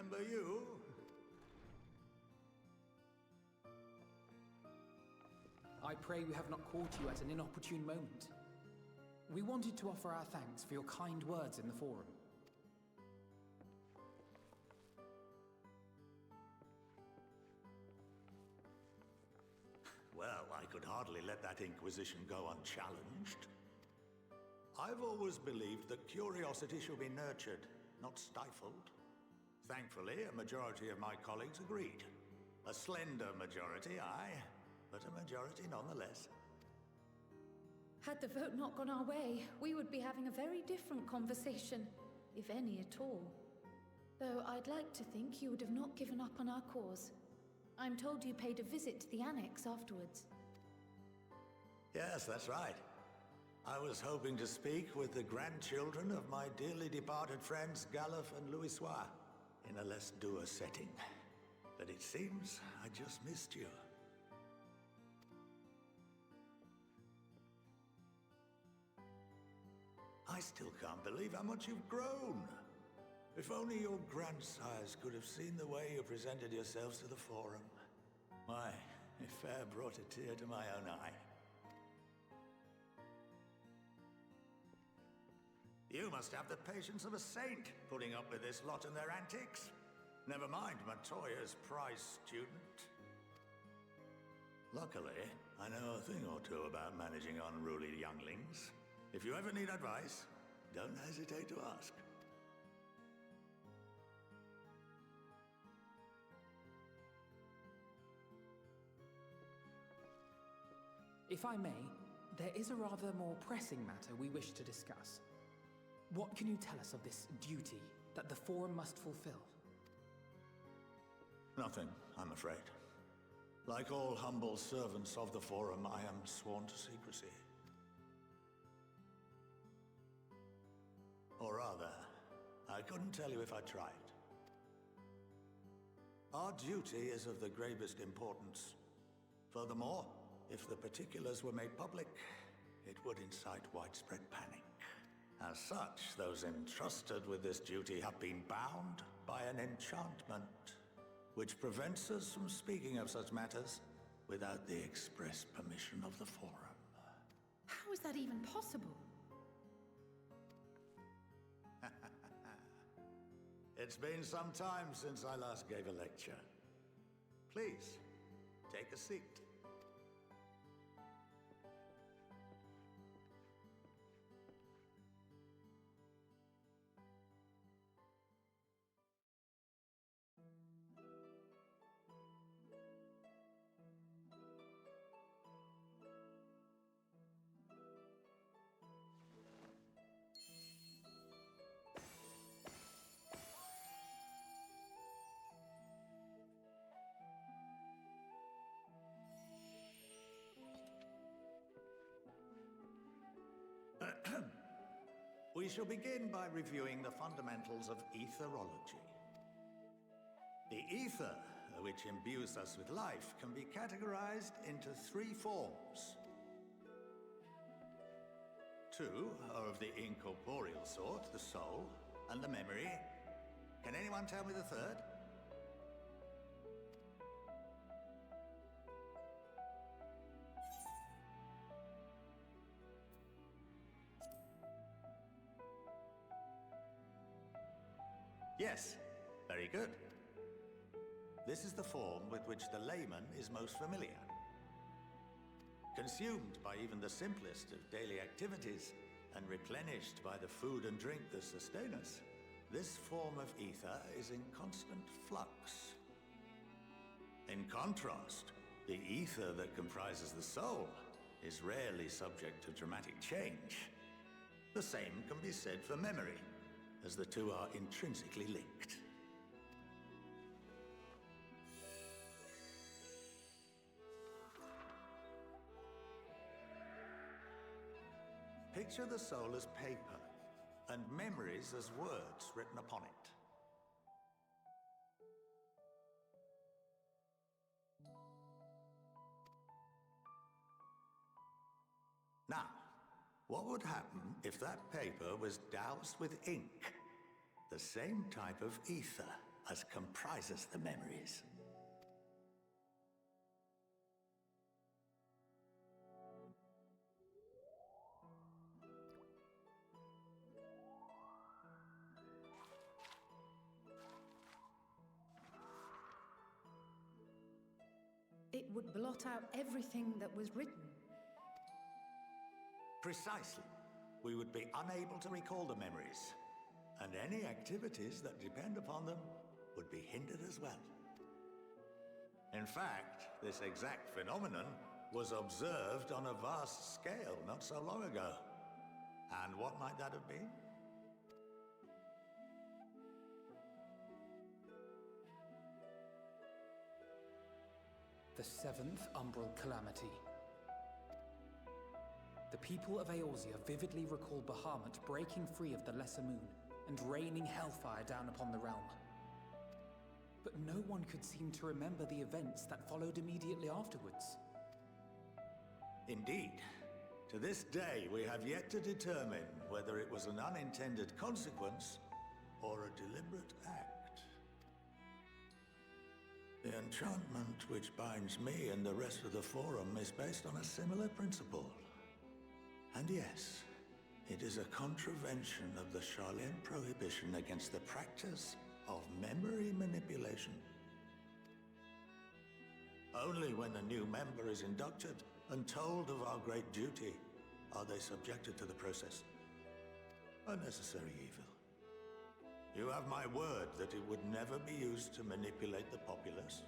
remember you. I pray we have not caught you at an inopportune moment. We wanted to offer our thanks for your kind words in the forum. Well, I could hardly let that inquisition go unchallenged. I've always believed that curiosity should be nurtured, not stifled. Thankfully, a majority of my colleagues agreed. A slender majority, aye, but a majority nonetheless. Had the vote not gone our way, we would be having a very different conversation, if any at all. Though I'd like to think you would have not given up on our cause. I'm told you paid a visit to the Annex afterwards. Yes, that's right. I was hoping to speak with the grandchildren of my dearly departed friends Galef and Louisois in a less dour setting. But it seems I just missed you. I still can't believe how much you've grown. If only your grandsires could have seen the way you presented yourselves to the Forum. Why, it fair brought a tear to my own eye. You must have the patience of a saint, putting up with this lot and their antics. Never mind Matoya's prize student. Luckily, I know a thing or two about managing unruly younglings. If you ever need advice, don't hesitate to ask. If I may, there is a rather more pressing matter we wish to discuss. What can you tell us of this duty that the Forum must fulfill? Nothing, I'm afraid. Like all humble servants of the Forum, I am sworn to secrecy. Or rather, I couldn't tell you if I tried. Our duty is of the gravest importance. Furthermore, if the particulars were made public, it would incite widespread panic. As such, those entrusted with this duty have been bound by an enchantment, which prevents us from speaking of such matters without the express permission of the Forum. How is that even possible? It's been some time since I last gave a lecture. Please, take a seat. We shall begin by reviewing the fundamentals of aetherology. The aether, which imbues us with life, can be categorized into three forms. Two are of the incorporeal sort, the soul and the memory. Can anyone tell me the third? Yes, very good. This is the form with which the layman is most familiar. Consumed by even the simplest of daily activities and replenished by the food and drink that sustain us, this form of ether is in constant flux. In contrast, the ether that comprises the soul is rarely subject to dramatic change. The same can be said for memory, as the two are intrinsically linked. Picture the soul as paper, and memories as words written upon it. Now, what would happen if that paper was doused with ink? The same type of ether, as comprises the memories. It would blot out everything that was written. Precisely. We would be unable to recall the memories, and any activities that depend upon them would be hindered as well. In fact, this exact phenomenon was observed on a vast scale not so long ago. And what might that have been? The seventh Umbral Calamity. The people of Eorzea vividly recall Bahamut breaking free of the Lesser Moon and raining hellfire down upon the realm. But no one could seem to remember the events that followed immediately afterwards. Indeed. To this day, we have yet to determine whether it was an unintended consequence or a deliberate act. The enchantment which binds me and the rest of the Forum is based on a similar principle. And yes, it is a contravention of the Sharlayan prohibition against the practice of memory manipulation. Only when a new member is inducted and told of our great duty are they subjected to the process. A necessary evil. You have my word that it would never be used to manipulate the populace.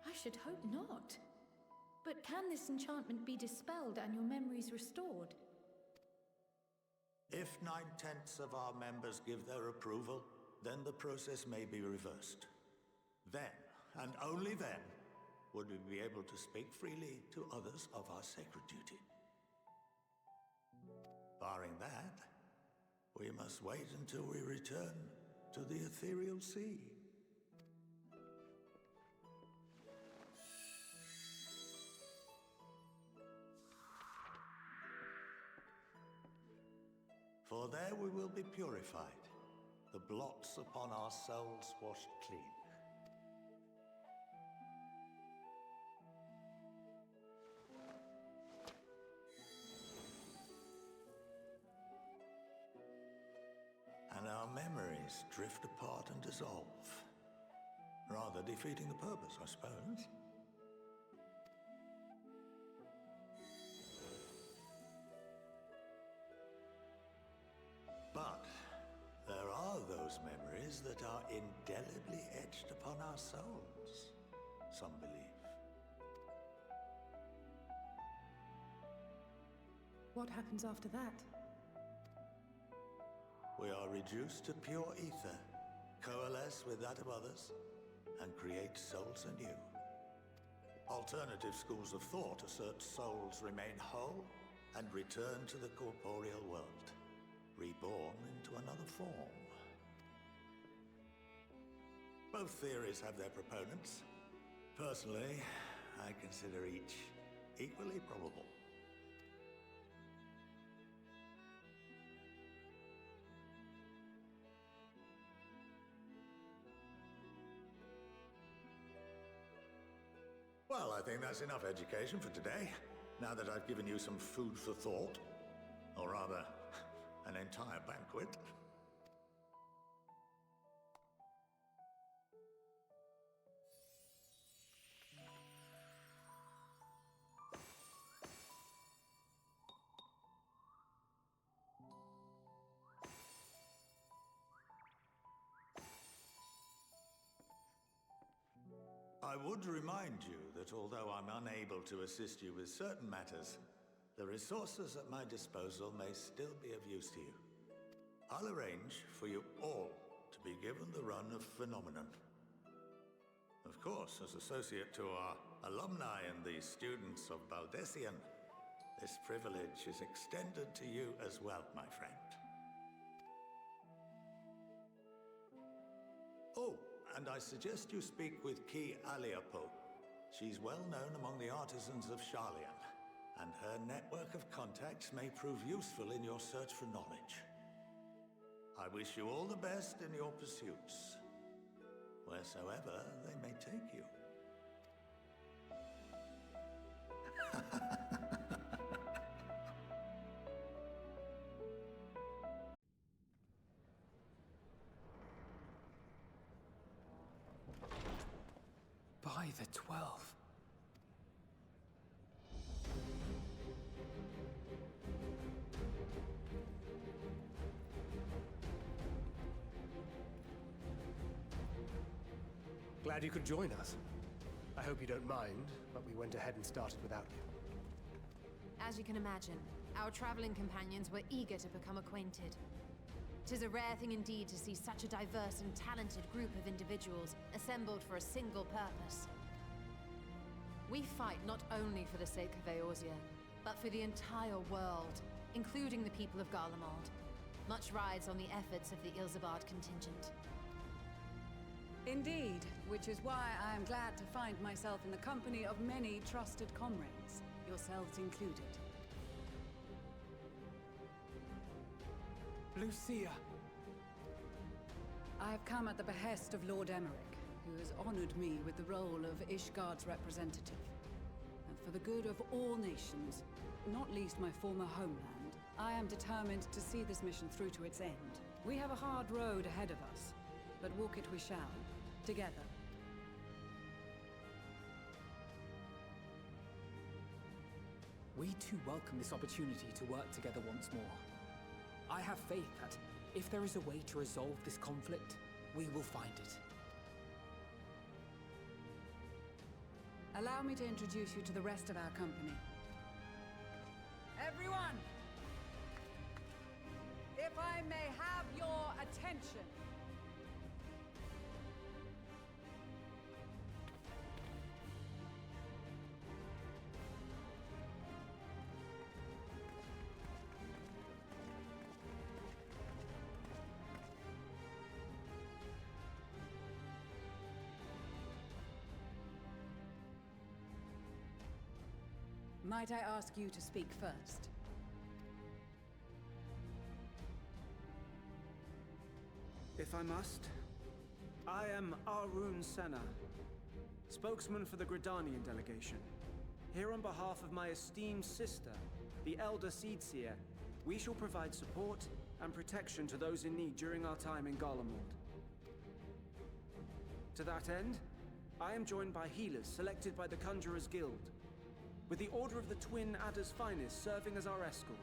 I should hope not. But can this enchantment be dispelled and your memories restored? If 9/10 of our members give their approval, then the process may be reversed. Then, and only then, would we be able to speak freely to others of our sacred duty. Barring that, we must wait until we return to the ethereal sea. For there we will be purified, the blots upon our souls washed clean. And our memories drift apart and dissolve, rather defeating the purpose, I suppose. But there are those memories that are indelibly etched upon our souls, some believe. What happens after that? We are reduced to pure ether, coalesce with that of others, and create souls anew. Alternative schools of thought assert souls remain whole and return to the corporeal world, reborn into another form. Both theories have their proponents. Personally, I consider each equally probable. Well, I think that's enough education for today, now that I've given you some food for thought. Or rather, an entire banquet. I would remind you that although I'm unable to assist you with certain matters, the resources at my disposal may still be of use to you. I'll arrange for you all to be given the run of Phenomenon. Of course, as associate to our alumni and the students of Baldessian, this privilege is extended to you as well, my friend. Oh, and I suggest you speak with Ki Aliapo. She's well known among the artisans of Sharlayan, and her network of contacts may prove useful in your search for knowledge. I wish you all the best in your pursuits, wheresoever they may take you. By the 12. Glad you could join us. I hope you don't mind, but we went ahead and started without you. As you can imagine, our traveling companions were eager to become acquainted. 'Tis a rare thing indeed to see such a diverse and talented group of individuals assembled for a single purpose. We fight not only for the sake of Eorzea, but for the entire world, including the people of Garlemald. Much rides on the efforts of the Ilzabard contingent. Indeed, which is why I am glad to find myself in the company of many trusted comrades, yourselves included. Lucia! I have come at the behest of Lord Emmerich, who has honored me with the role of Ishgard's representative. And for the good of all nations, not least my former homeland, I am determined to see this mission through to its end. We have a hard road ahead of us, but walk it we shall, together. We too welcome this opportunity to work together once more. I have faith that, if there is a way to resolve this conflict, we will find it. Allow me to introduce you to the rest of our company. Everyone! If I may have your attention. Might I ask you to speak first? If I must, I am Arun Senna, spokesman for the Gridanian delegation. Here on behalf of my esteemed sister, the Elder Seedseer, we shall provide support and protection to those in need during our time in Garlemald. To that end, I am joined by healers selected by the Conjurers Guild, with the Order of the Twin Adder's Finest serving as our escort.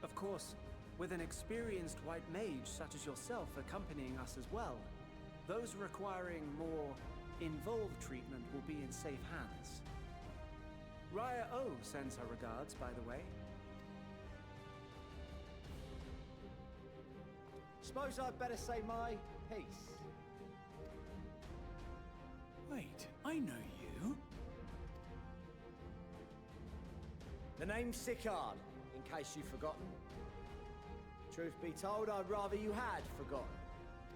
Of course, with an experienced white mage such as yourself accompanying us as well, those requiring more involved treatment will be in safe hands. Raya O sends her regards, by the way. Suppose I'd better say my piece. Wait, I know you. The name's Sicard, in case you've forgotten. Truth be told, I'd rather you had forgotten.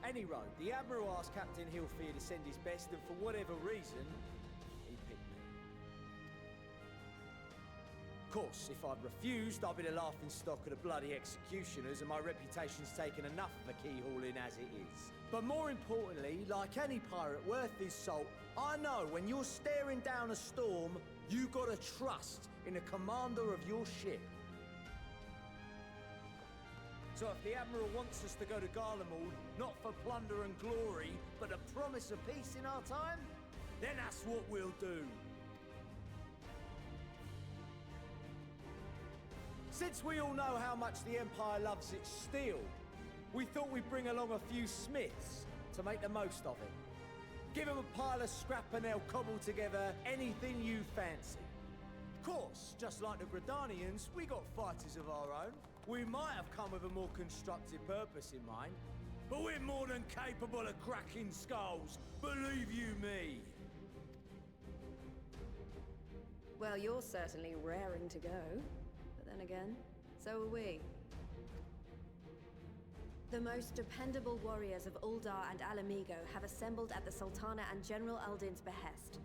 Any road, the Admiral asked Captain Hilfier to send his best, and for whatever reason, he picked me. Of course, if I'd refused, I'd be the laughingstock of the bloody executioners, and my reputation's taken enough of a keyhauling as it is. But more importantly, like any pirate worth his salt, I know when you're staring down a storm, you gotta trust in the commander of your ship. So if the Admiral wants us to go to Garlemald, not for plunder and glory, but a promise of peace in our time, then that's what we'll do. Since we all know how much the Empire loves its steel, we thought we'd bring along a few smiths to make the most of it. Give them a pile of scrap and they'll cobble together anything you fancy. Of course, just like the Gridanians, we got fighters of our own. We might have come with a more constructive purpose in mind, but we're more than capable of cracking skulls, believe you me. Well, you're certainly raring to go. But then again, so are we. The most dependable warriors of Uldar and Alamigo have assembled at the Sultana and General Aldin's behest.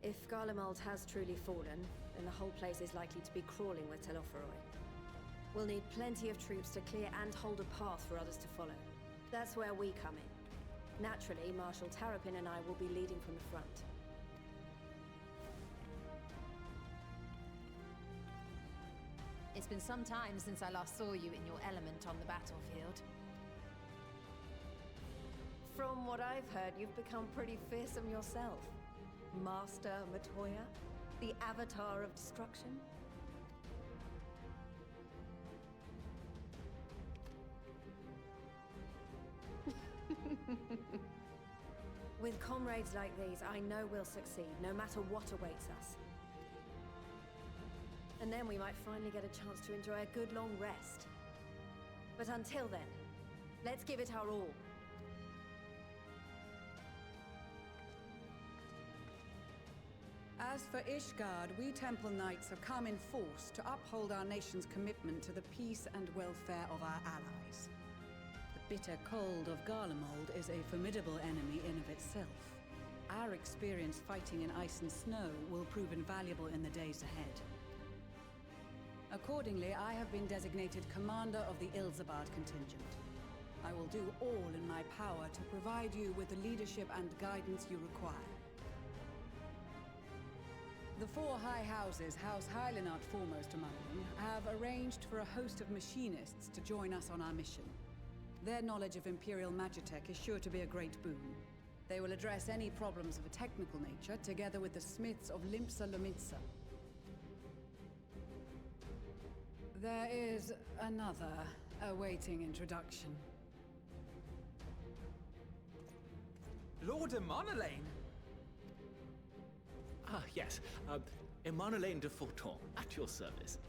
If Garlemald has truly fallen, then the whole place is likely to be crawling with Telophoroi. We'll need plenty of troops to clear and hold a path for others to follow. That's where we come in. Naturally, Marshal Terrapin and I will be leading from the front. It's been some time since I last saw you in your element on the battlefield. From what I've heard, you've become pretty fearsome yourself. Master Matoya? The Avatar of Destruction? With comrades like these, I know we'll succeed, no matter what awaits us. And then we might finally get a chance to enjoy a good long rest. But until then, let's give it our all. As for Ishgard, we Temple Knights have come in force to uphold our nation's commitment to the peace and welfare of our allies. The bitter cold of Garlemald is a formidable enemy in of itself. Our experience fighting in ice and snow will prove invaluable in the days ahead. Accordingly, I have been designated commander of the Ilzabard contingent. I will do all in my power to provide you with the leadership and guidance you require. The four high houses, House Hylinart foremost among them, have arranged for a host of machinists to join us on our mission. Their knowledge of Imperial Magitech is sure to be a great boon. They will address any problems of a technical nature, together with the smiths of Limpsa Lomitsa. There is another awaiting introduction. Lord Emanolain! Ah, yes. Emanolain de Forton, at your service.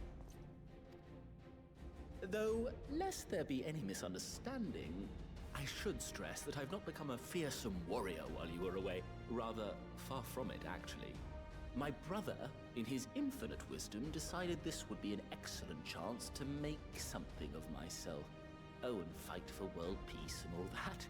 Though, lest there be any misunderstanding, I should stress that I've not become a fearsome warrior while you were away. Rather, far from it, actually. My brother, in his infinite wisdom, decided this would be an excellent chance to make something of myself. Oh, and fight for world peace and all that.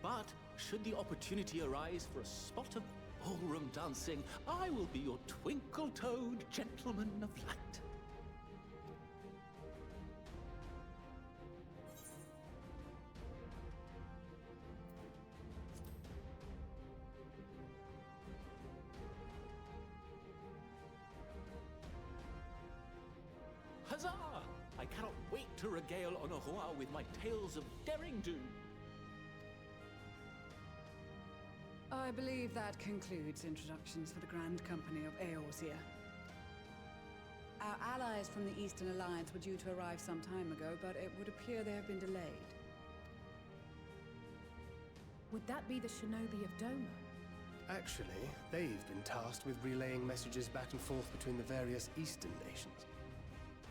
But, should the opportunity arise for a spot of ballroom dancing, I will be your twinkle-toed gentleman of light. Huzzah! I cannot wait to regale Honoroa with my tales of derring-do. I believe that concludes introductions for the Grand Company of Eorzea. Our allies from the Eastern Alliance were due to arrive some time ago, but it would appear they have been delayed. Would that be the Shinobi of Doma? Actually, they've been tasked with relaying messages back and forth between the various Eastern nations.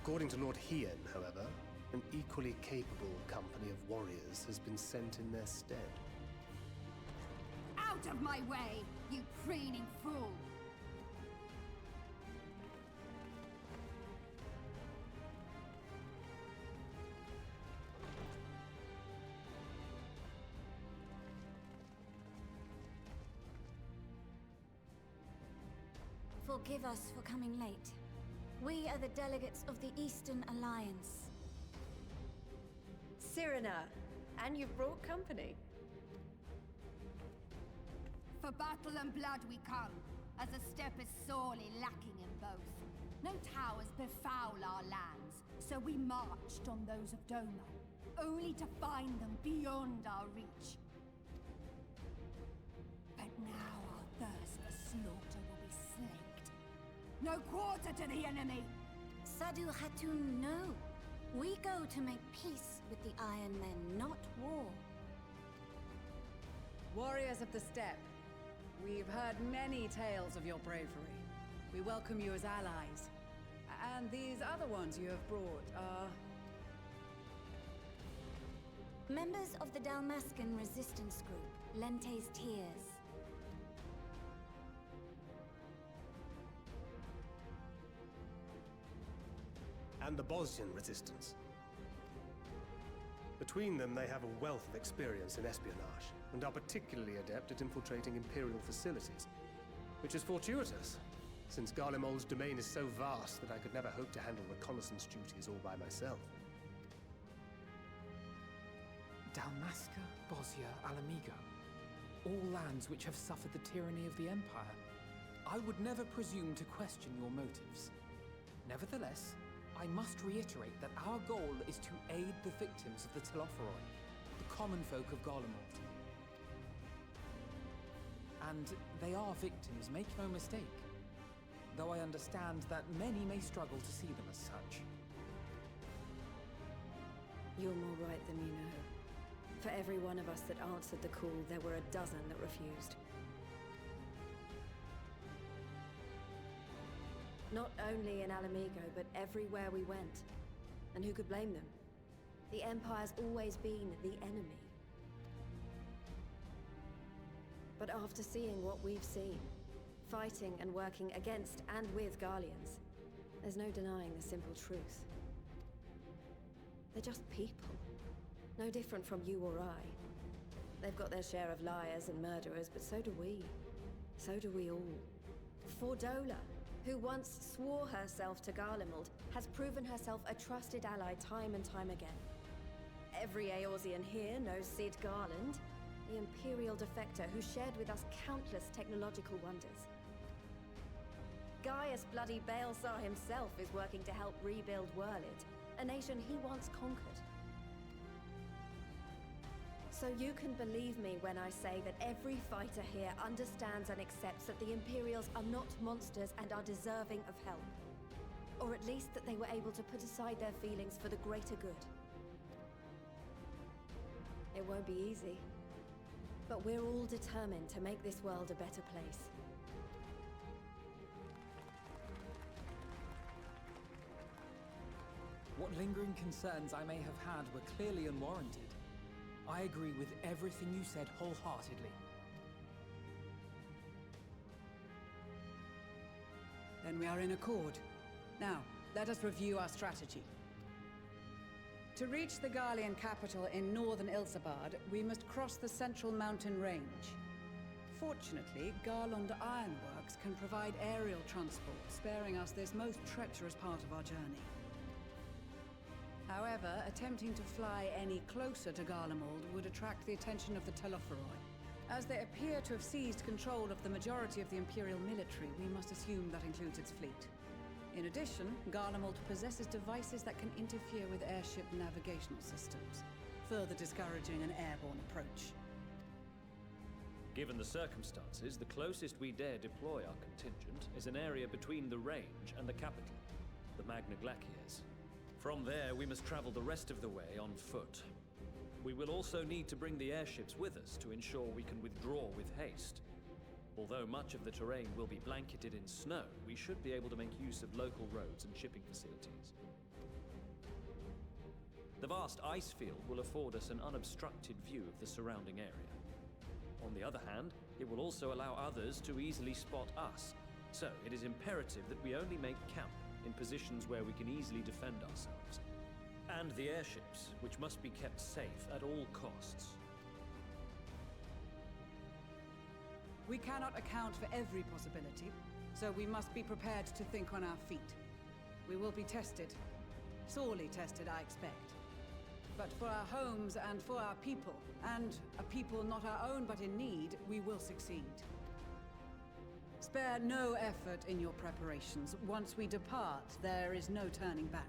According to Lord Hien, however, an equally capable company of warriors has been sent in their stead. Out of my way, you preening fool! Forgive us for coming late. We are the delegates of the Eastern Alliance. Cyrena, and you've brought company. For battle and blood we come, as a step is sorely lacking in both. No towers befoul our lands, so we marched on those of Doma, only to find them beyond our reach. But now our thirst for slaughter will be slaked. No quarter to the enemy! Sadu Hatun, no. We go to make peace with the Iron Men, not war. Warriors of the Steppe, we've heard many tales of your bravery. We welcome you as allies. And these other ones you have brought are... Members of the Dalmascan resistance group, Lente's Tears. And the Bosnian resistance. Between them, they have a wealth of experience in espionage, and are particularly adept at infiltrating Imperial facilities. Which is fortuitous, since Garlemald's domain is so vast that I could never hope to handle reconnaissance duties all by myself. Dalmasca, Bosnia, Alamigo. All lands which have suffered the tyranny of the Empire. I would never presume to question your motives. Nevertheless, I must reiterate that our goal is to aid the victims of the Telophoroi, the common folk of Garlemald. And they are victims, make no mistake. Though I understand that many may struggle to see them as such. You're more right than you know. For every one of us that answered the call, there were a dozen that refused. Not only in Alamigo, but everywhere we went. And who could blame them? The Empire's always been the enemy. But after seeing what we've seen, fighting and working against and with Garleans, there's no denying the simple truth. They're just people. No different from you or I. They've got their share of liars and murderers, but so do we. So do we all. Fordola, who once swore herself to Garlemald, has proven herself a trusted ally time and time again. Every Eorzean here knows Cid Garland, the Imperial defector who shared with us countless technological wonders. Gaius Bloody Balesar himself is working to help rebuild Werlid, a nation he once conquered. So you can believe me when I say that every fighter here understands and accepts that the Imperials are not monsters and are deserving of help. Or at least that they were able to put aside their feelings for the greater good. It won't be easy, but we're all determined to make this world a better place. What lingering concerns I may have had were clearly unwarranted. I agree with everything you said wholeheartedly. Then we are in accord. Now, let us review our strategy. To reach the Garlean capital in northern Ilsabard, we must cross the central mountain range. Fortunately, Garlemald Ironworks can provide aerial transport, sparing us this most treacherous part of our journey. However, attempting to fly any closer to Garlemald would attract the attention of the Telophoroi. As they appear to have seized control of the majority of the Imperial military, we must assume that includes its fleet. In addition, Garlemald possesses devices that can interfere with airship navigational systems, further discouraging an airborne approach. Given the circumstances, the closest we dare deploy our contingent is an area between the range and the capital, the Magna Glaciers. From there, we must travel the rest of the way on foot. We will also need to bring the airships with us to ensure we can withdraw with haste. Although much of the terrain will be blanketed in snow, we should be able to make use of local roads and shipping facilities. The vast ice field will afford us an unobstructed view of the surrounding area. On the other hand, it will also allow others to easily spot us, so it is imperative that we only make camp in positions where we can easily defend ourselves. And the airships, which must be kept safe at all costs. We cannot account for every possibility, so we must be prepared to think on our feet. We will be tested. Sorely tested, I expect. But for our homes and for our people, and a people not our own but in need, we will succeed. Spare no effort in your preparations. Once we depart, there is no turning back.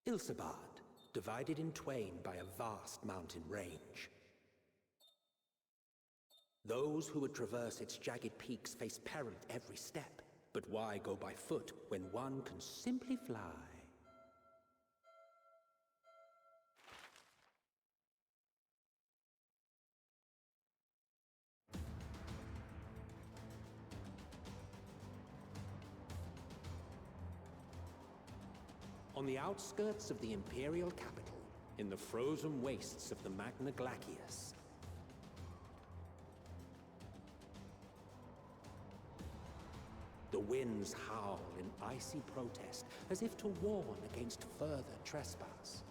Ilsabard, divided in twain by a vast mountain range. Those who would traverse its jagged peaks face peril at every step. But why go by foot when one can simply fly? on the outskirts of the Imperial capital, in the frozen wastes of the Magna Glacius. The winds howl in icy protest, as if to warn against further trespass.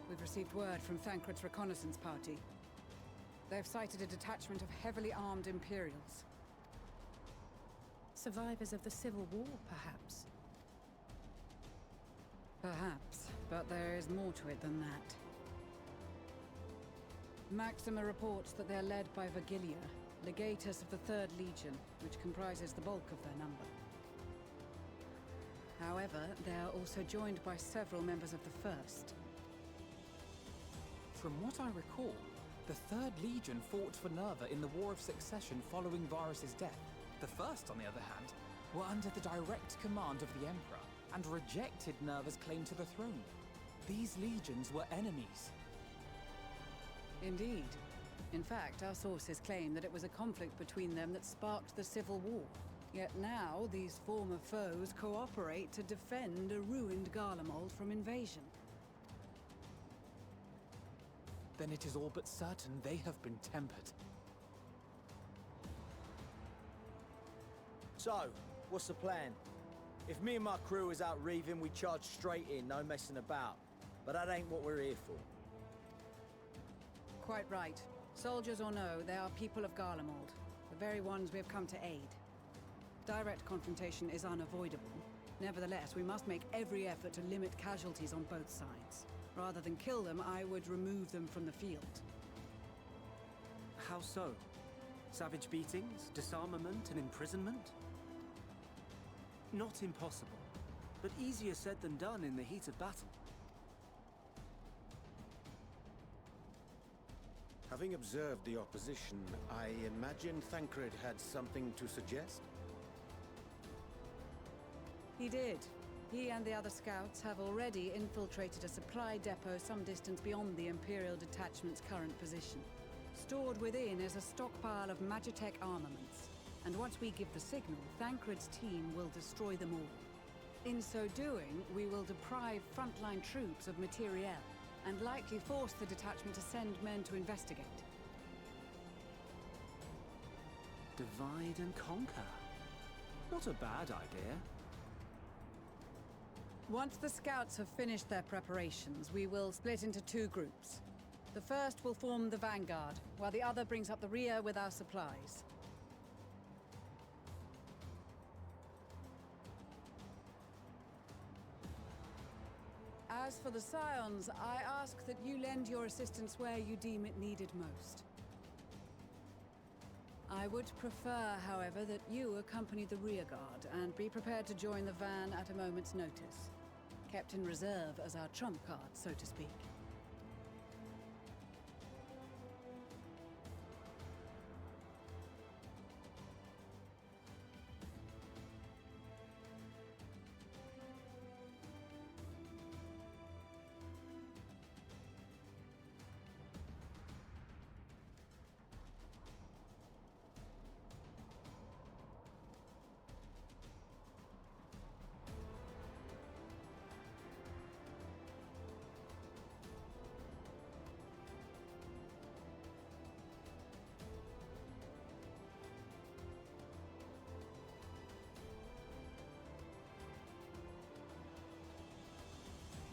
We've received word from Thancred's reconnaissance party. They've sighted a detachment of heavily armed Imperials. Survivors of the Civil War, perhaps? Perhaps, but there is more to it than that. Maxima reports that they're led by Vergilia, legatus of the 3rd Legion, which comprises the bulk of their number. However, they are also joined by several members of the 1st. From what I recall, the 3rd Legion fought for Nerva in the War of Succession following Varus' death. The 1st, on the other hand, were under the direct command of the Emperor and rejected Nerva's claim to the throne. These legions were enemies. Indeed. In fact, our sources claim that it was a conflict between them that sparked the Civil War. Yet now, these former foes cooperate to defend a ruined Garlemald from invasion. Then it is all but certain they have been tempered. So, what's the plan? If me and my crew is out reaving, we charge straight in, no messing about. But that ain't what we're here for. Quite right. Soldiers or no, they are people of Garlemald, the very ones we have come to aid. Direct confrontation is unavoidable. Nevertheless, we must make every effort to limit casualties on both sides. Rather than kill them, I would remove them from the field. How so? Savage beatings, disarmament, and imprisonment? Not impossible, but easier said than done in the heat of battle. Having observed the opposition, I imagine Thancred had something to suggest? He did. He and the other scouts have already infiltrated a supply depot some distance beyond the Imperial detachment's current position. Stored within is a stockpile of Magitech armaments, and once we give the signal, Thancred's team will destroy them all. In so doing, we will deprive frontline troops of materiel, and likely force the detachment to send men to investigate. Divide and conquer. Not a bad idea. Once the scouts have finished their preparations, we will split into 2 groups. The first will form the vanguard, while the other brings up the rear with our supplies. As for the Scions, I ask that you lend your assistance where you deem it needed most. I would prefer, however, that you accompany the rearguard and be prepared to join the van at a moment's notice. Kept in reserve as our trump card, so to speak.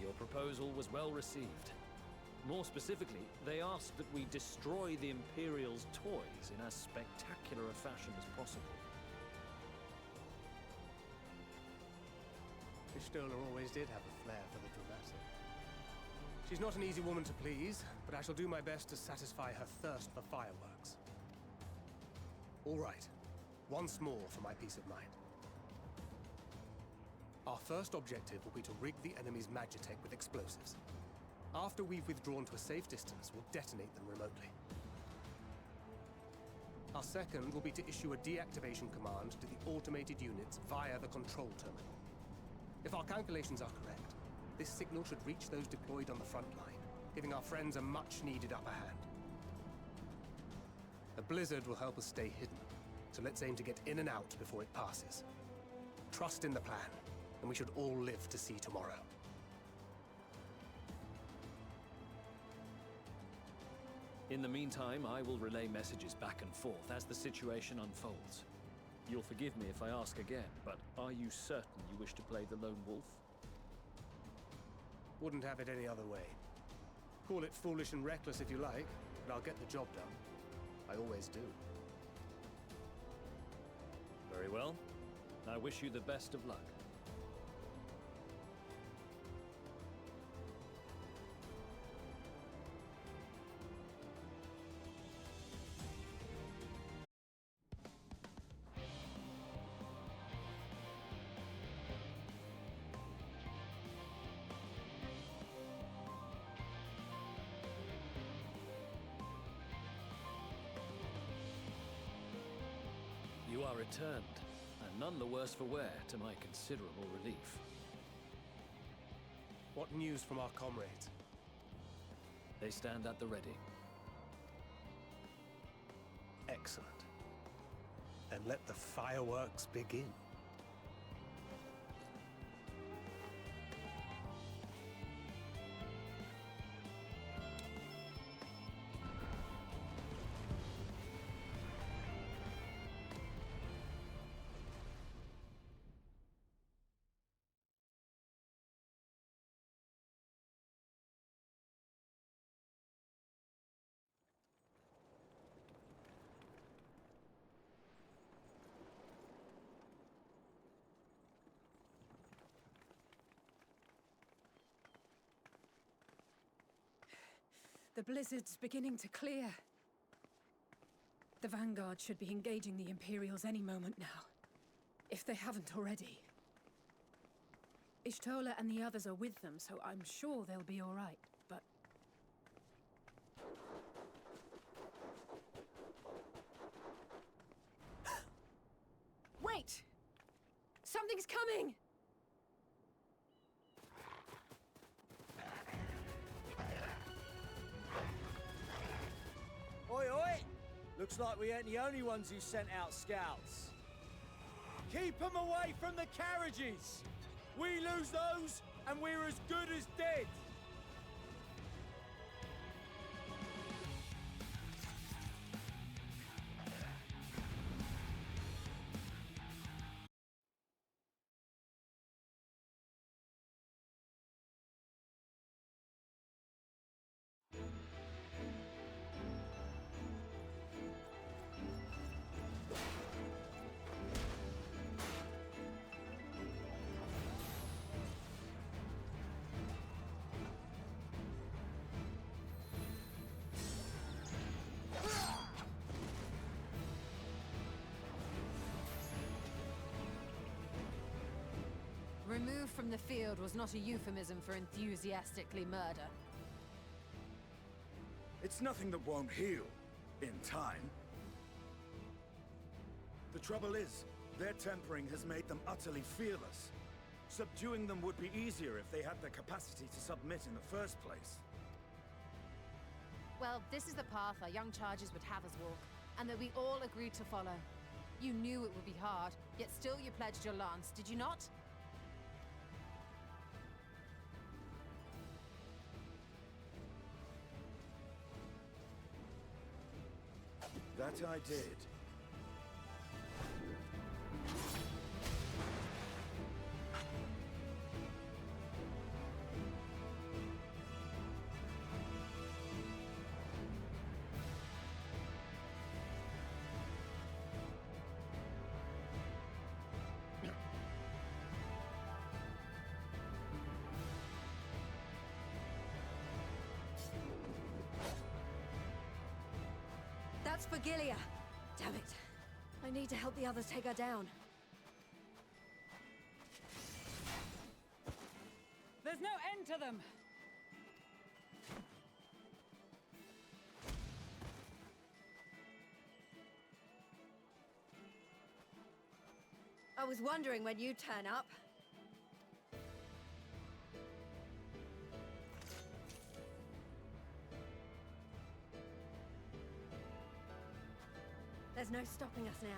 Your proposal was well received. More specifically, they asked that we destroy the Imperial's toys in as spectacular a fashion as possible. Pistola always did have a flair for the dramatic. She's not an easy woman to please, but I shall do my best to satisfy her thirst for fireworks. All right. Once more for my peace of mind. Our first objective will be to rig the enemy's Magitech with explosives. After we've withdrawn to a safe distance, we'll detonate them remotely. Our second will be to issue a deactivation command to the automated units via the control terminal. If our calculations are correct, this signal should reach those deployed on the front line, giving our friends a much-needed upper hand. The blizzard will help us stay hidden, so let's aim to get in and out before it passes. Trust in the plan, and we should all live to see tomorrow. In the meantime, I will relay messages back and forth as the situation unfolds. You'll forgive me if I ask again, but are you certain you wish to play the lone wolf? Wouldn't have it any other way. Call it foolish and reckless if you like, but I'll get the job done. I always do. Very well. I wish you the best of luck. You are returned, and none the worse for wear, to my considerable relief. What news from our comrades? They stand at the ready. Excellent. Then let the fireworks begin. The blizzard's beginning to clear. The Vanguard should be engaging the Imperials any moment now, if they haven't already. Ishtola and the others are with them, so I'm sure they'll be all right, but... Wait! Something's coming! Oi, oi! Looks like we ain't the only ones who sent out scouts. Keep them away from the carriages! We lose those, and we're as good as dead! Removed from the field was not a euphemism for enthusiastically murder. It's nothing that won't heal in time. The trouble is, their tempering has made them utterly fearless. Subduing them would be easier if they had the capacity to submit in the first place. Well, this is the path our young charges would have us walk, and that we all agreed to follow. You knew it would be hard, yet still you pledged your lance, did you not? That I did. That's for Gilia. Damn it. I need to help the others take her down. There's no end to them! I was wondering when you'd turn up. There's no stopping us now.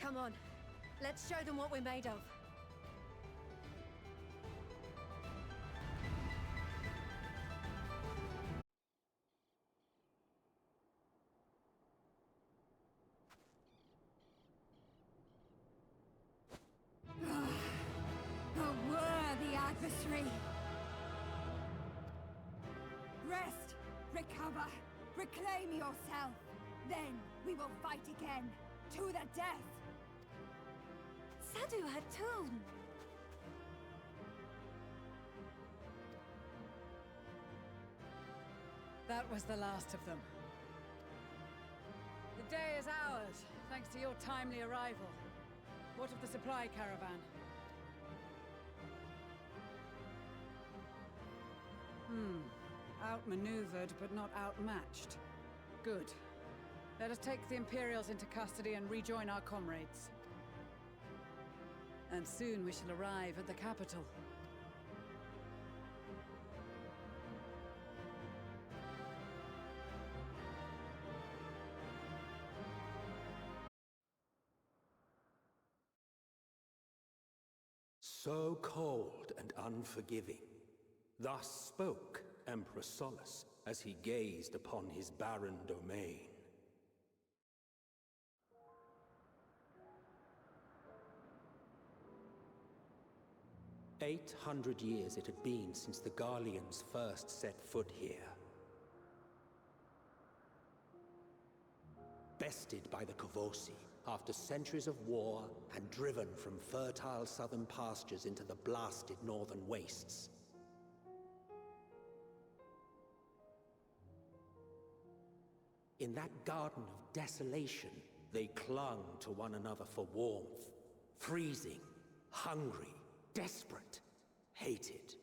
Come on, let's show them what we're made of. A worthy adversary! Rest, recover, reclaim yourself. Then we will fight again, to the death! Sadu Hatun! That was the last of them. The day is ours, thanks to your timely arrival. What of the supply caravan? Outmaneuvered, but not outmatched. Good. Let us take the Imperials into custody and rejoin our comrades. And soon we shall arrive at the capital. So cold and unforgiving. Thus spoke Emperor Solus as he gazed upon his barren domain. 800 years it had been since the Garleans first set foot here. Bested by the Kavosi after centuries of war and driven from fertile southern pastures into the blasted northern wastes. In that garden of desolation, they clung to one another for warmth, freezing, hungry, desperate, hated.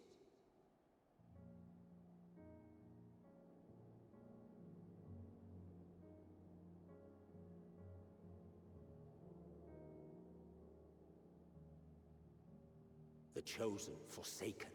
The chosen forsaken.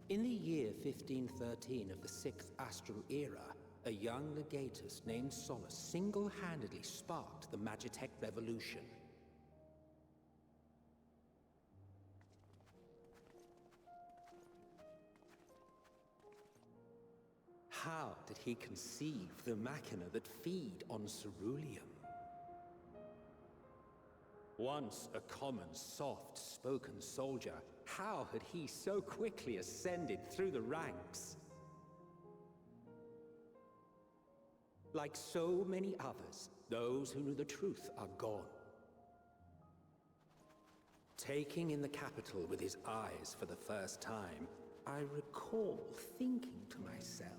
In the year 1513 of the 6th Astral Era, a young legatus named Solus single-handedly sparked the Magitech Revolution. How did he conceive the machina that feed on ceruleum? Once a common, soft-spoken soldier, how had he so quickly ascended through the ranks? Like so many others, those who knew the truth are gone. Taking in the capital with his eyes for the first time, I recall thinking to myself,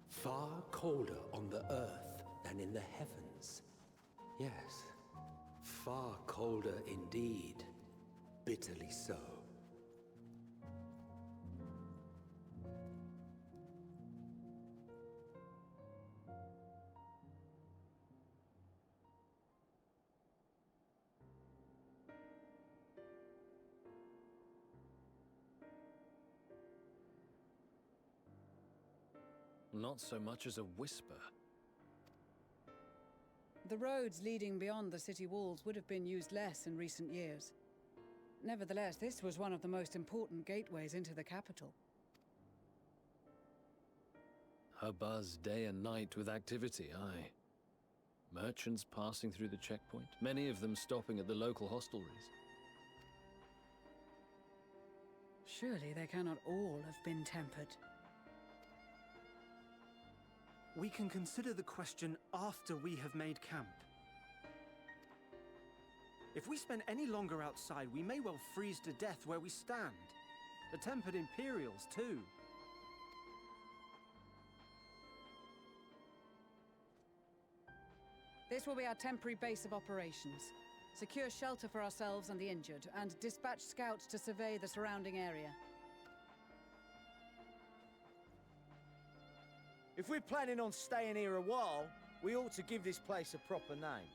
far colder on the earth than in the heavens. Yes, far colder indeed. Bitterly so. Not so much as a whisper. The roads leading beyond the city walls would have been used less in recent years. Nevertheless, this was one of the most important gateways into the capital. A buzz day and night with activity, aye. Merchants passing through the checkpoint, many of them stopping at the local hostelries. Surely they cannot all have been tempered. We can consider the question after we have made camp. If we spend any longer outside, we may well freeze to death where we stand. The tempered Imperials, too. This will be our temporary base of operations. Secure shelter for ourselves and the injured, and dispatch scouts to survey the surrounding area. If we're planning on staying here a while, we ought to give this place a proper name.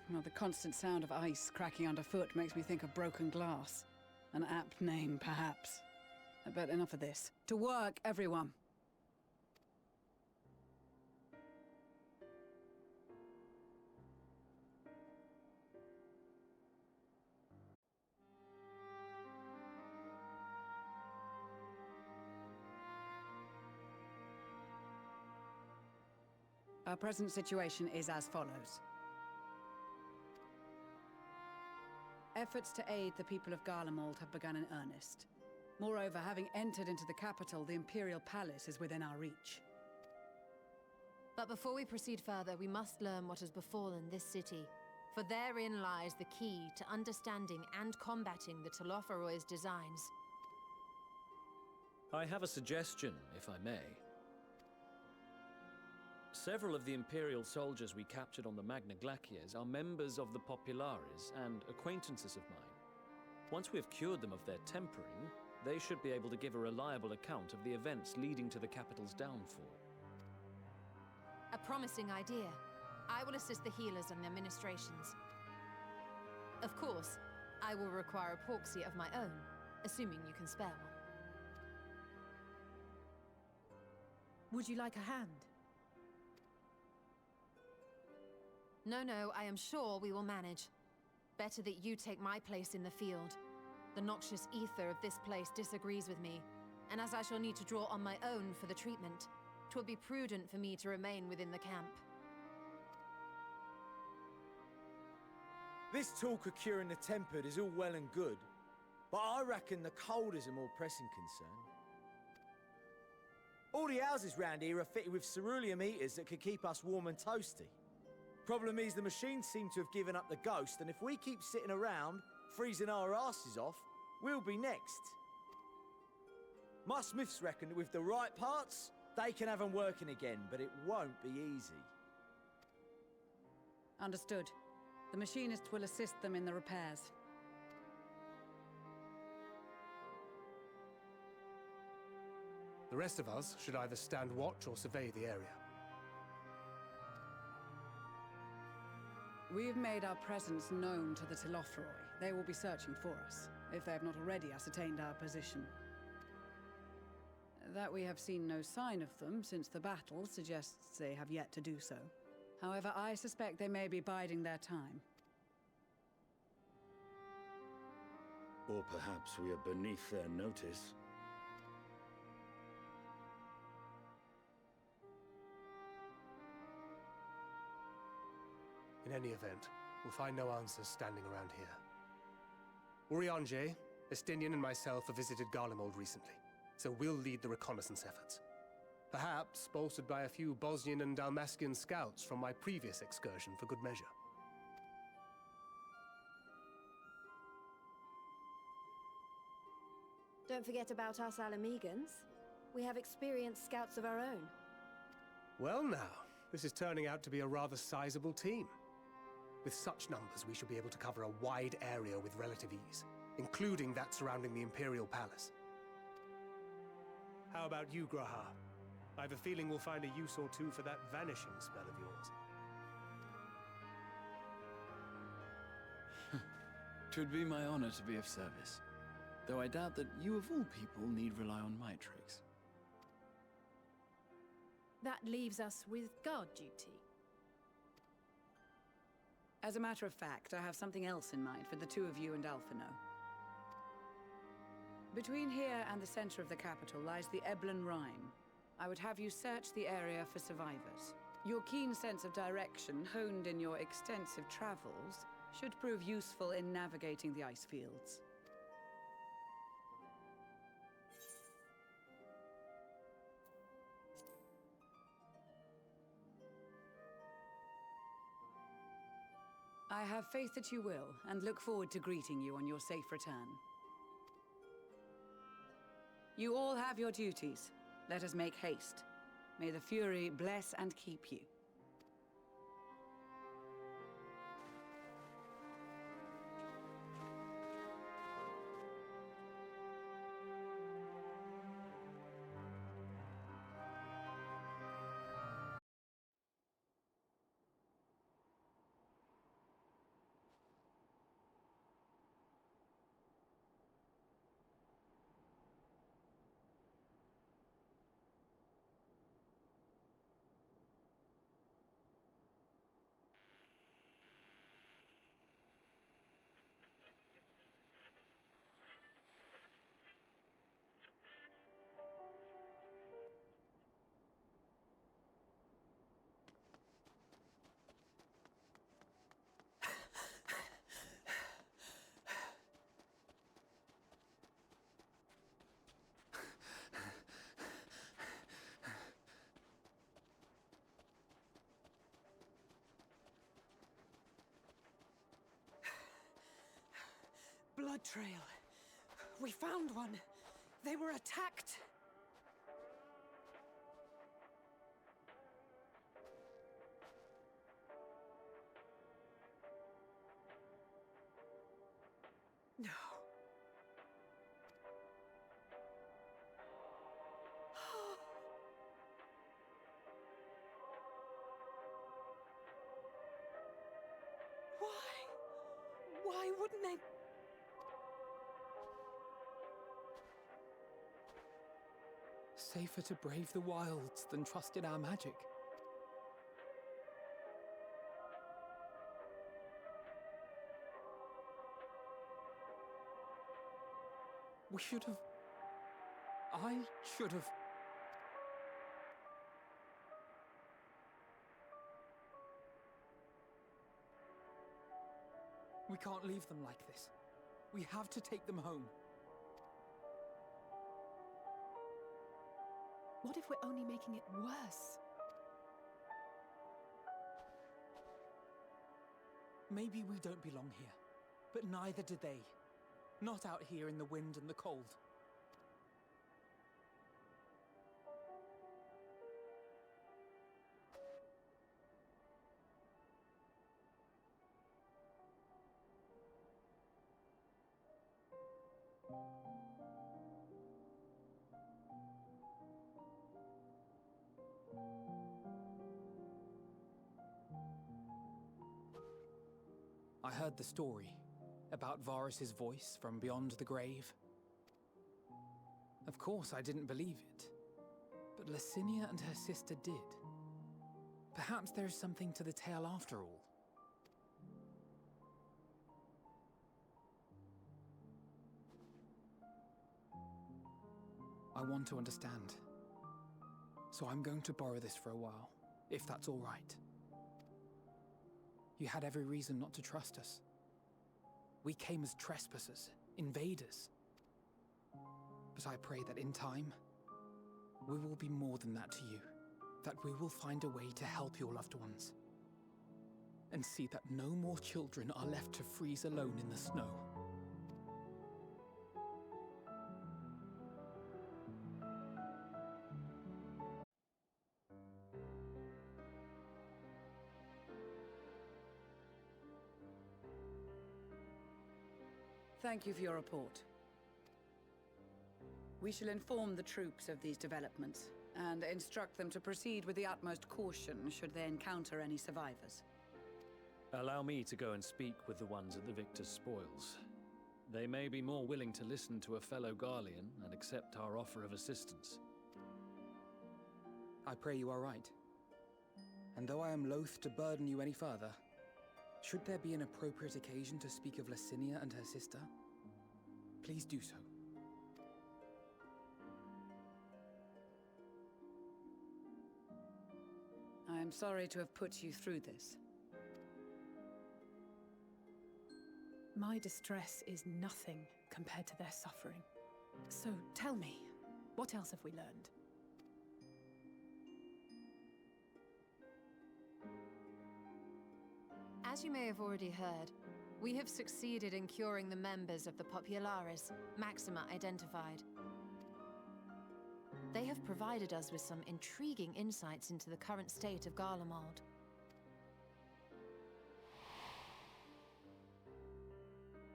Well, the constant sound of ice cracking underfoot makes me think of broken glass. An apt name, perhaps. But enough of this. To work, everyone! Our present situation is as follows. Efforts to aid the people of Garlemald have begun in earnest. Moreover, having entered into the capital, the Imperial Palace is within our reach. But before we proceed further, we must learn what has befallen this city. For therein lies the key to understanding and combating the Telophoroid's designs. I have a suggestion, if I may. Several of the Imperial soldiers we captured on the Magna Glaciers are members of the Populares and acquaintances of mine. Once we have cured them of their tempering, they should be able to give a reliable account of the events leading to the capital's downfall. A promising idea. I will assist the healers in their ministrations. Of course, I will require a proxy of my own, assuming you can spare one. Would you like a hand? No, I am sure we will manage. Better that you take my place in the field. The noxious aether of this place disagrees with me, and as I shall need to draw on my own for the treatment, 'twill be prudent for me to remain within the camp. This talk of curing the tempered is all well and good, but I reckon the cold is a more pressing concern. All the houses round here are fitted with ceruleum heaters that could keep us warm and toasty. Problem is, the machines seem to have given up the ghost, and if we keep sitting around, freezing our asses off, we'll be next. My smiths reckon that with the right parts, they can have them working again, but it won't be easy. Understood. The machinist will assist them in the repairs. The rest of us should either stand watch or survey the area. We've made our presence known to the Telophoroi. They will be searching for us, if they have not already ascertained our position. That we have seen no sign of them since the battle suggests they have yet to do so. However, I suspect they may be biding their time. Or perhaps we are beneath their notice. In any event, we'll find no answers standing around here. Urianger, Estinian and myself have visited Garlemald recently, so we'll lead the reconnaissance efforts. Perhaps bolstered by a few Bosnian and Dalmatian scouts from my previous excursion for good measure. Don't forget about us Alamegans. We have experienced scouts of our own. Well now, this is turning out to be a rather sizable team. With such numbers, we should be able to cover a wide area with relative ease, including that surrounding the Imperial Palace. How about you, Graha? I have a feeling we'll find a use or two for that vanishing spell of yours. 'Twould be my honor to be of service, though I doubt that you of all people need rely on my tricks. That leaves us with guard duty. As a matter of fact, I have something else in mind for the two of you and Alphino. Between here and the center of the capital lies the Eblan Rhine. I would have you search the area for survivors. Your keen sense of direction, honed in your extensive travels, should prove useful in navigating the ice fields. I have faith that you will, and look forward to greeting you on your safe return. You all have your duties. Let us make haste. May the Fury bless and keep you. Blood trail. We found one. They were attacked. No. Why? Why wouldn't they? Safer to brave the wilds than trust in our magic. We should have... I should have... We can't leave them like this. We have to take them home. What if we're only making it worse? Maybe we don't belong here, but neither do they. Not out here in the wind and the cold. I heard the story about Varus's voice from beyond the grave. Of course, I didn't believe it, but Licinia and her sister did. Perhaps there is something to the tale after all. I want to understand, so I'm going to borrow this for a while, if that's all right. You had every reason not to trust us. We came as trespassers, invaders. But I pray that in time, we will be more than that to you. That we will find a way to help your loved ones. And see that no more children are left to freeze alone in the snow. Thank you for your report. We shall inform the troops of these developments, and instruct them to proceed with the utmost caution should they encounter any survivors. Allow me to go and speak with the ones at the victor's spoils. They may be more willing to listen to a fellow Garlean and accept our offer of assistance. I pray you are right. And though I am loath to burden you any further, should there be an appropriate occasion to speak of Licinia and her sister, please do so. I am sorry to have put you through this. My distress is nothing compared to their suffering. So tell me, what else have we learned? As you may have already heard, we have succeeded in curing the members of the Populares, Maxima identified. They have provided us with some intriguing insights into the current state of Garlemald.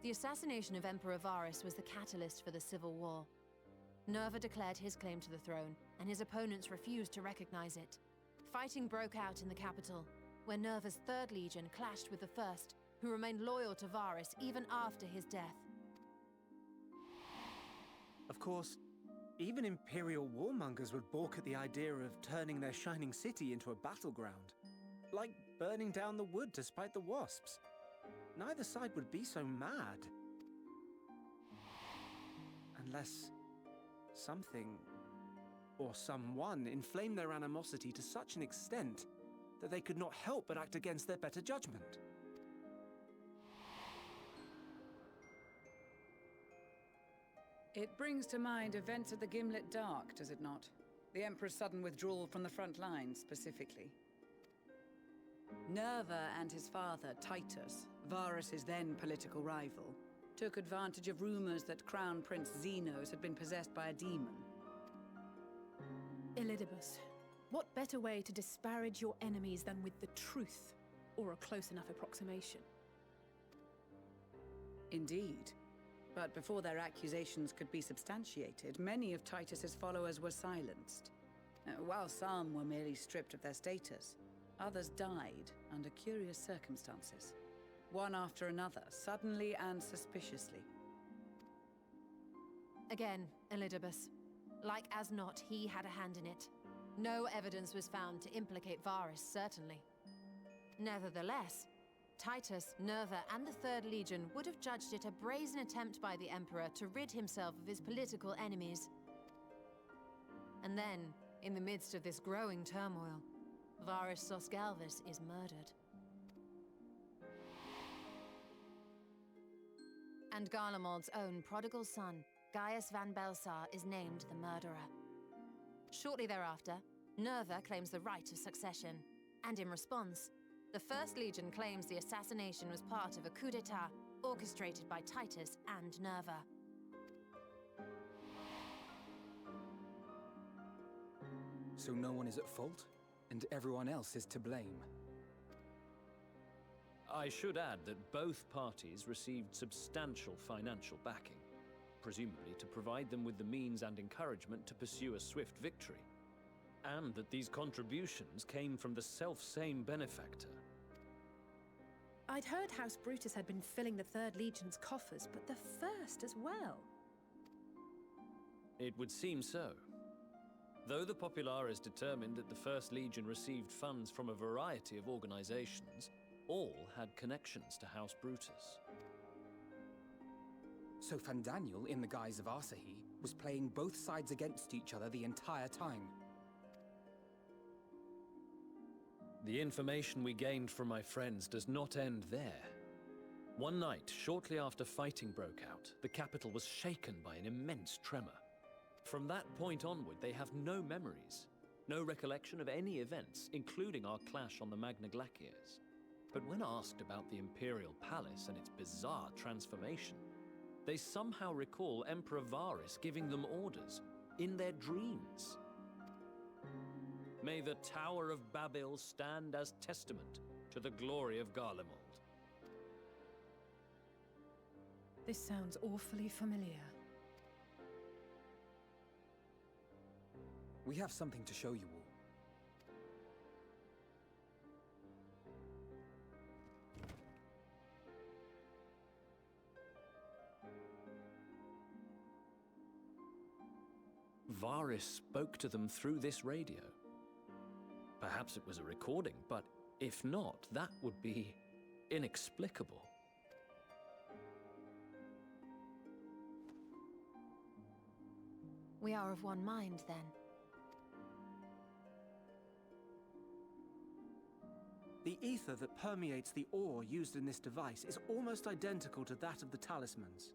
The assassination of Emperor Varus was the catalyst for the civil war. Nerva declared his claim to the throne, and his opponents refused to recognize it. Fighting broke out in the capital, where Nerva's 3rd Legion clashed with the 1st, who remained loyal to Varus even after his death. Of course, even Imperial warmongers would balk at the idea of turning their shining city into a battleground. Like burning down the wood to spite the wasps. Neither side would be so mad. Unless something or someone inflamed their animosity to such an extent that they could not help but act against their better judgment. It brings to mind events at the Gimlet Dark, does it not? The Emperor's sudden withdrawal from the front lines, specifically. Nerva and his father, Titus, Varus's then political rival, took advantage of rumors that Crown Prince Zenos had been possessed by a demon. Elidibus, what better way to disparage your enemies than with the truth, or a close enough approximation? Indeed. But before their accusations could be substantiated, many of Titus's followers were silenced. While some were merely stripped of their status, others died under curious circumstances. One after another, suddenly and suspiciously. Again, Elidibus. Like as not, he had a hand in it. No evidence was found to implicate Varus, certainly. Nevertheless, Titus, Nerva, and the 3rd Legion would have judged it a brazen attempt by the Emperor to rid himself of his political enemies. And then, in the midst of this growing turmoil, Varus Sosgalvis is murdered. And Garlemald's own prodigal son, Gaius van Belsar, is named the murderer. Shortly thereafter, Nerva claims the right of succession, and in response, the 1st Legion claims the assassination was part of a coup d'etat orchestrated by Titus and Nerva. So no one is at fault, and everyone else is to blame. I should add that both parties received substantial financial backing, presumably to provide them with the means and encouragement to pursue a swift victory. And that these contributions came from the self-same benefactor. I'd heard House Brutus had been filling the 3rd Legion's coffers, but the 1st as well. It would seem so. Though the Populares determined that the 1st Legion received funds from a variety of organizations, all had connections to House Brutus. So Fandaniel, in the guise of Asahi, was playing both sides against each other the entire time. The information we gained from my friends does not end there. One night, shortly after fighting broke out, the capital was shaken by an immense tremor. From that point onward, they have no memories, no recollection of any events, including our clash on the Magna Glaciers. But when asked about the Imperial Palace and its bizarre transformation, they somehow recall Emperor Varus giving them orders in their dreams. May the Tower of Babel stand as testament to the glory of Garlemald. This sounds awfully familiar. We have something to show you all. Varus spoke to them through this radio. Perhaps it was a recording, but if not, that would be inexplicable. We are of one mind, then. The ether that permeates the ore used in this device is almost identical to that of the talismans.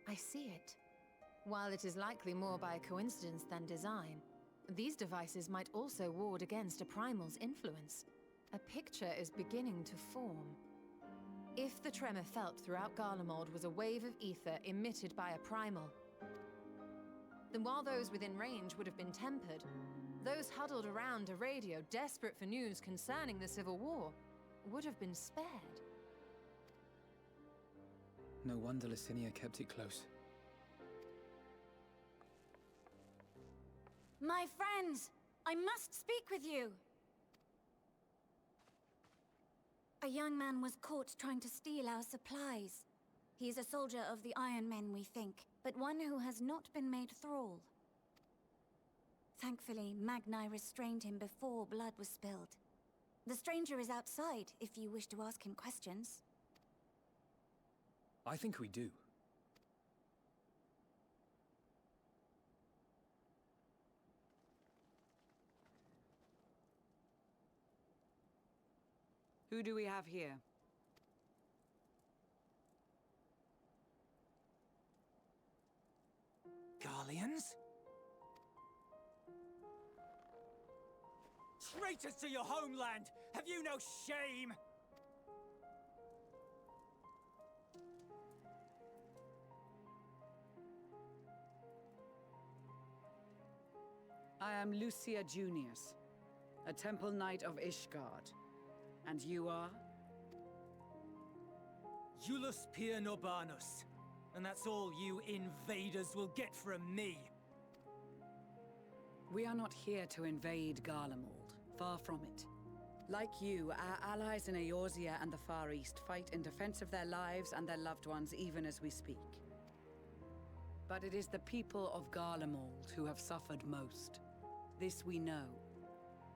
I see it. While it is likely more by coincidence than design, these devices might also ward against a primal's influence. A picture is beginning to form. If the tremor felt throughout Garlemald was a wave of ether emitted by a primal, then while those within range would have been tempered, those huddled around a radio desperate for news concerning the Civil War would have been spared. No wonder Licinia kept it close. My friends, I must speak with you. A young man was caught trying to steal our supplies. He is a soldier of the Iron Men, we think, but one who has not been made thrall. Thankfully, Magni restrained him before blood was spilled. The stranger is outside, if you wish to ask him questions. I think we do. Who do we have here? Garleans? Traitors to your homeland! Have you no shame? I am Lucia Junius, a Temple Knight of Ishgard. And you are? Iulus Pier Norbanus. And that's all you invaders will get from me. We are not here to invade Garlemald. Far from it. Like you, our allies in Eorzea and the Far East fight in defense of their lives and their loved ones even as we speak. But it is the people of Garlemald who have suffered most. This we know.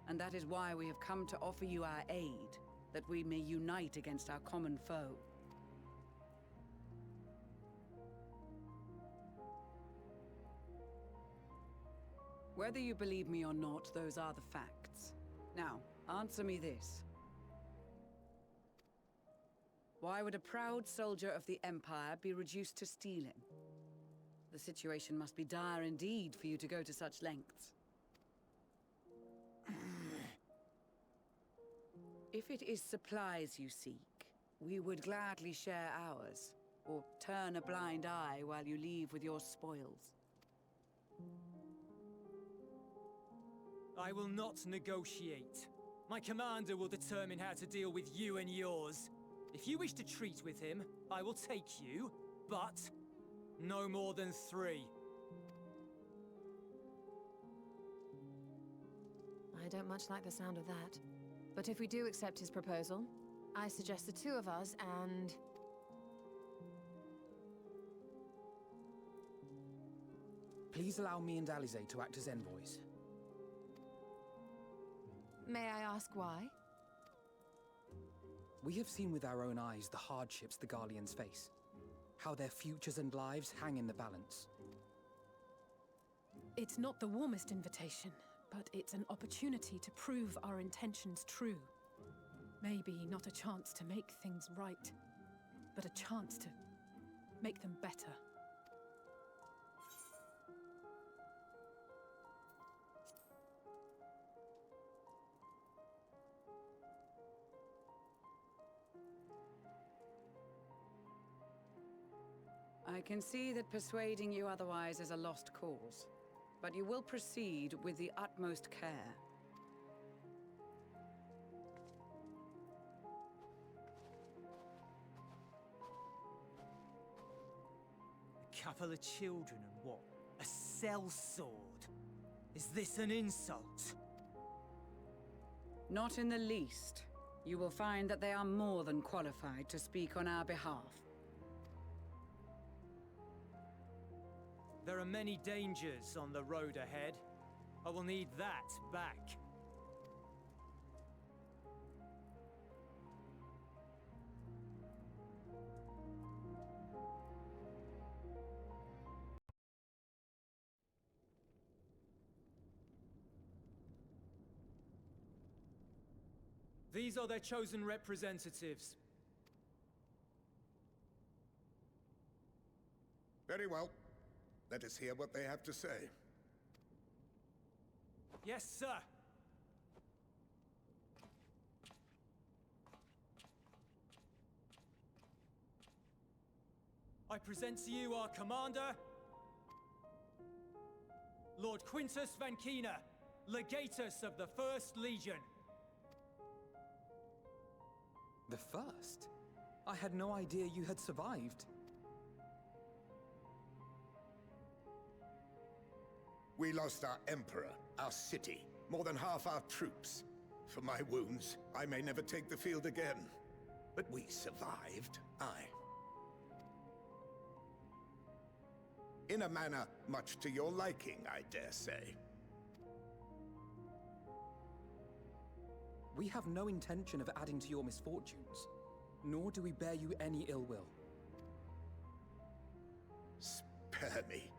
And that is why we have come to offer you our aid, that we may unite against our common foe. Whether you believe me or not, those are the facts. Now, answer me this. Why would a proud soldier of the Empire be reduced to stealing? The situation must be dire indeed for you to go to such lengths. If it is supplies you seek, we would gladly share ours, or turn a blind eye while you leave with your spoils. I will not negotiate. My commander will determine how to deal with you and yours. If you wish to treat with him, I will take you, but no more than 3. I don't much like the sound of that. But if we do accept his proposal, I suggest the 2 of us and... Please allow me and Elezen to act as envoys. May I ask why? We have seen with our own eyes the hardships the Garleans face. How their futures and lives hang in the balance. It's not the warmest invitation, but it's an opportunity to prove our intentions true. Maybe not a chance to make things right, but a chance to make them better. I can see that persuading you otherwise is a lost cause, but you will proceed with the utmost care. A couple of children and what? A sellsword? Is this an insult? Not in the least. You will find that they are more than qualified to speak on our behalf. There are many dangers on the road ahead. I will need that back. These are their chosen representatives. Very well. Let us hear what they have to say. Yes, sir. I present to you our commander, Lord Quintus Van Kina, Legatus of the First Legion. The first? I had no idea you had survived. We lost our Emperor, our city, more than half our troops. For my wounds, I may never take the field again. But we survived, aye. In a manner much to your liking, I dare say. We have no intention of adding to your misfortunes, nor do we bear you any ill will. Spare me.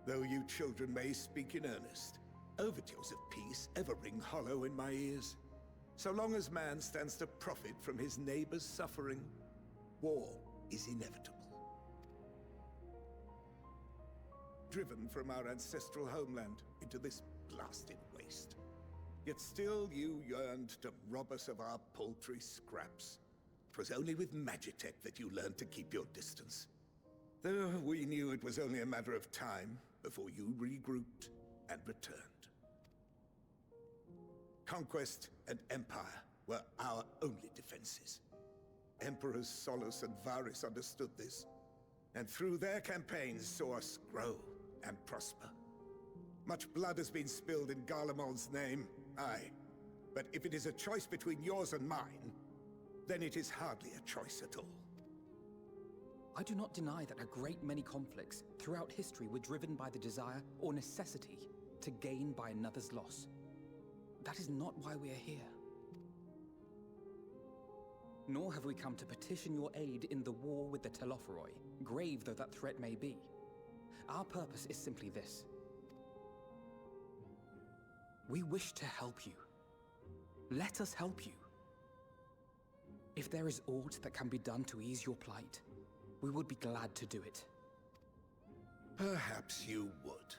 Though you children may speak in earnest, overtures of peace ever ring hollow in my ears. So long as man stands to profit from his neighbor's suffering, war is inevitable. Driven from our ancestral homeland into this blasted waste. Yet still you yearned to rob us of our paltry scraps. 'Twas only with Magitech that you learned to keep your distance. Though we knew it was only a matter of time before you regrouped and returned. Conquest and Empire were our only defenses. Emperors Solus and Varys understood this, and through their campaigns saw us grow and prosper. Much blood has been spilled in Garlemald's name, aye. But if it is a choice between yours and mine, then it is hardly a choice at all. I do not deny that a great many conflicts throughout history were driven by the desire or necessity to gain by another's loss. That is not why we are here. Nor have we come to petition your aid in the war with the Telophoroi, grave though that threat may be. Our purpose is simply this. We wish to help you. Let us help you. If there is aught that can be done to ease your plight, we would be glad to do it. Perhaps you would.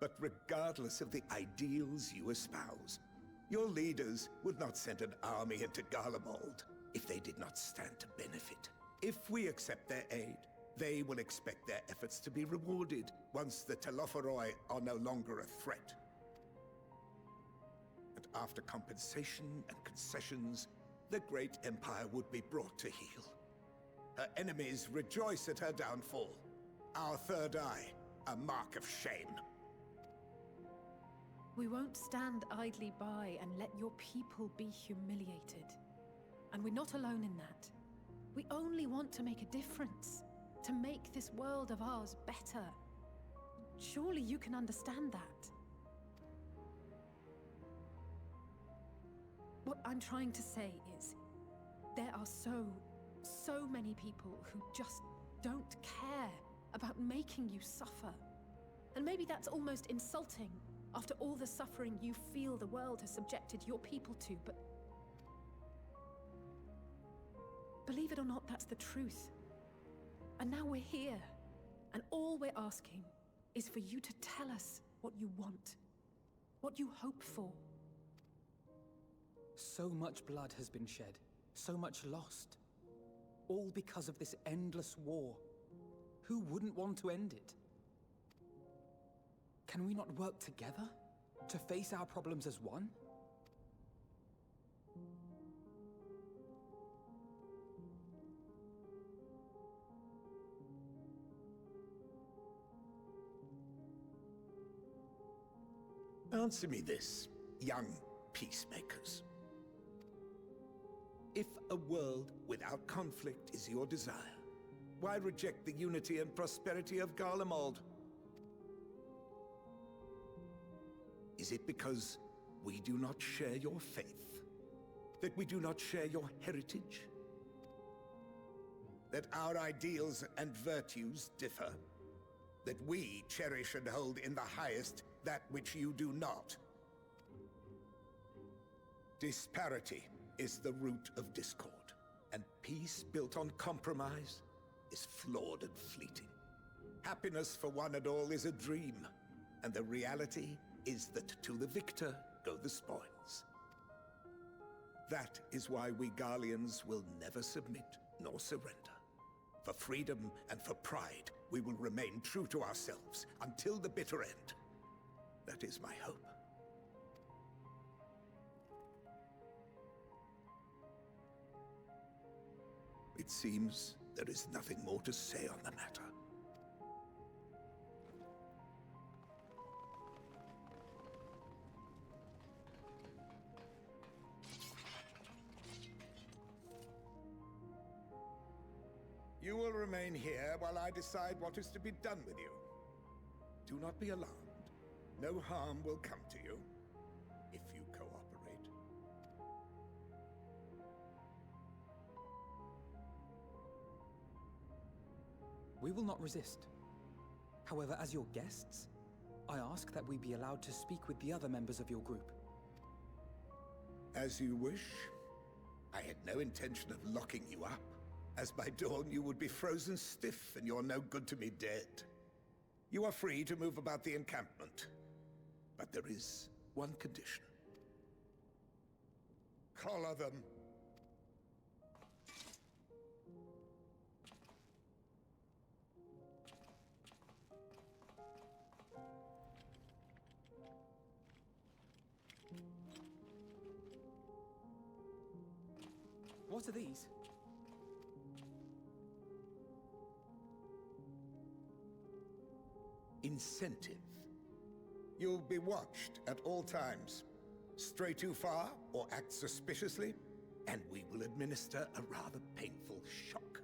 But regardless of the ideals you espouse, your leaders would not send an army into Garlemald if they did not stand to benefit. If we accept their aid, they will expect their efforts to be rewarded once the Telophoroi are no longer a threat. And after compensation and concessions, the great empire would be brought to heel. Her enemies rejoice at her downfall. Our third eye, a mark of shame. We won't stand idly by and let your people be humiliated. And we're not alone in that. We only want to make a difference. To make this world of ours better. Surely you can understand that. What I'm trying to say is, there are so many people who just don't care about making you suffer. And maybe that's almost insulting after all the suffering you feel the world has subjected your people to, but believe it or not, that's the truth. And now we're here, and all we're asking is for you to tell us what you want, what you hope for. So much blood has been shed, so much lost. All because of this endless war. Who wouldn't want to end it? Can we not work together to face our problems as one? Answer me this, young peacemakers. If a world without conflict is your desire, why reject the unity and prosperity of Garlemald? Is it because we do not share your faith? That we do not share your heritage? That our ideals and virtues differ? That we cherish and hold in the highest that which you do not? Disparity is the root of discord, and peace built on compromise is flawed and fleeting. Happiness for one and all is a dream, and the reality is that to the victor go the spoils. That is why we Garleans will never submit nor surrender. For freedom and for pride, we will remain true to ourselves until the bitter end. That is my hope. It seems there is nothing more to say on the matter. You will remain here while I decide what is to be done with you. Do not be alarmed. No harm will come to you if you cooperate. We will not resist. However, as your guests, I ask that we be allowed to speak with the other members of your group. As you wish. I had no intention of locking you up, as by dawn you would be frozen stiff and you're no good to me dead. You are free to move about the encampment, but there is one condition. Collar them. What are these? Incentive. You'll be watched at all times. Stray too far or act suspiciously, and we will administer a rather painful shock.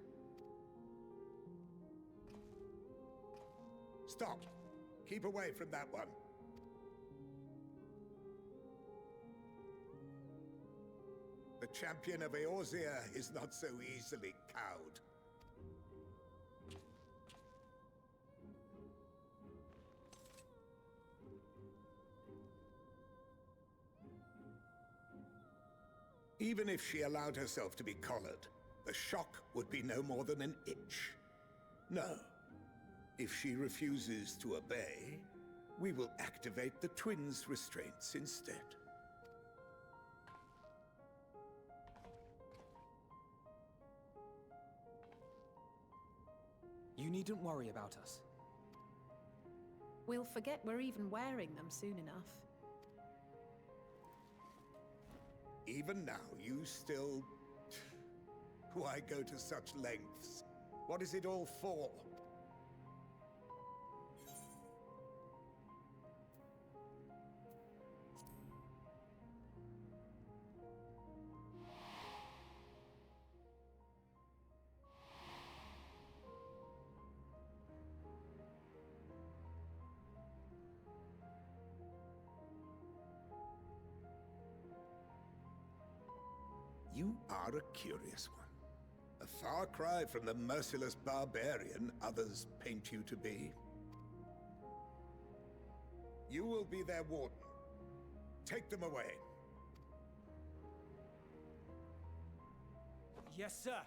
Stop. Keep away from that one. The champion of Eorzea is not so easily cowed. Even if she allowed herself to be collared, the shock would be no more than an itch. No. If she refuses to obey, we will activate the twins' restraints instead. You needn't worry about us. We'll forget we're even wearing them soon enough. Even now, you still... Why go to such lengths? What is it all for? You are a curious one. A far cry from the merciless barbarian others paint you to be. You will be their warden. Take them away. Yes, sir.